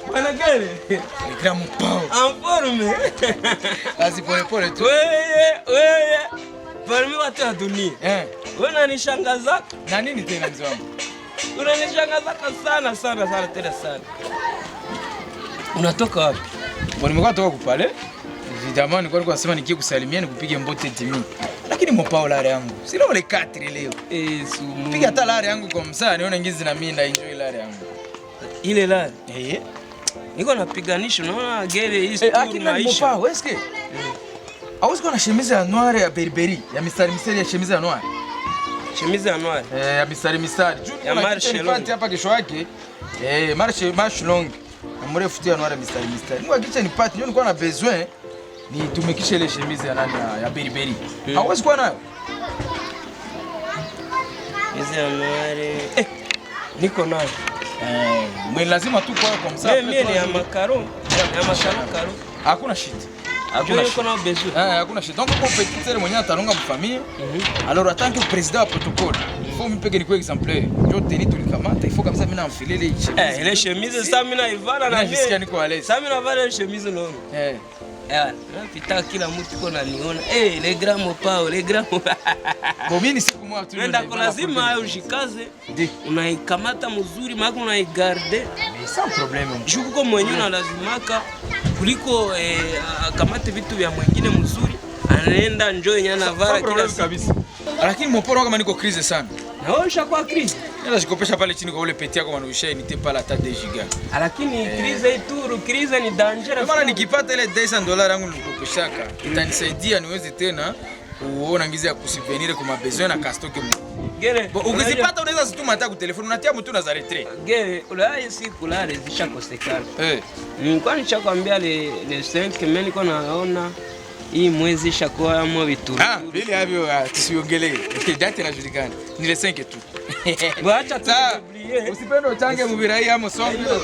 Bwana gani? Le grand Mopao. En forme. Basi pole pole tu. Wewe. Parmi watu wa dunia. Wewe unanishangaza. Na nini tena mzee wangu? Unanishangaza sana tena sana. Unatoka wapi? Bwana nimekuwa toka kupale. Évidemment nilikuwa nasema nikie kusalimia nikupige mbote timi. Lakini Mopao lare yangu. Sina wale 4 leo. Sumu. Piga hata lare yangu kwa msaa nione ngizi na mimi na enjoy lare yangu. Ile lare. Niko napiganisha unaona gere hii story maisha. Mopao, eske? Hauwezi kuwa na chemise ya noir ya Berberi, ya mistari ya chemise ya noir. Chemise ya noir. Ya mistari. Juu ya marche long. Hapa kesho yake. Marche long. Na mrefu ya noir ya mistari. Mungu akicha nipate, ndio nilikuwa na besoin ni tumekisha ile chemise ya nani ya Berberi. Hauwezi kuwa nayo. Chemise ya noir. Niko nayo. Mwe lazima tu kwa msaa. Mimi ni ya makaro. Ya makaro. Hakuna shit. Hakuna shit. Donc pour petit frère mwenye atalonga mfamille. Alors en tant que président wa protocole, il faut mpeke ni kwa exemplaire. Ndio teni tulikamata, il faut comme ça mimi namfiler ile chemise. Ile chemise ça mimi naivana na mimi. Nasikia niko à l'aise. Ça mimi navala ile chemise non. Napita kila mtu kona niona. Les grands Mopao, les grands. Bon mimi siku moja tu. Nenda kwa lazima ushikaze. Unaikamata mzuri, maana unaigarde. Sans problème. Chuko mwenyewe na lazimaka kuliko kamate vitu vya mwingine mzuri anaenda njoo yenyewe anavara kila kabisa. Lakini Mopao kama niko crise sana. Naosha kwa crise. Nenda sikopesha pale chini kwa ule peti yako wanausha inite pala hata 2 giga. Lakini crise ni dangerous. Kama nikipata ile $200 yangu nilikopeshaka, itanisaidia niweze tena kuona ngizi ya kusubvenir kwa mabesoin na kastoke mu. Gere. Ukizipata unaweza zituma hata kwa telefoni unatia mtu na za retrait. Gere, ulai siku la zishakosekana. Nilikuwa nishakwambia le 5 mimi niko naona hii mwezi shakuwa mwa vitu. Vile havyo tusiongelee. Date inajulikana. Ni le 5 tu. Waacha tu oublier. Usipende uchange mubirai ama songo.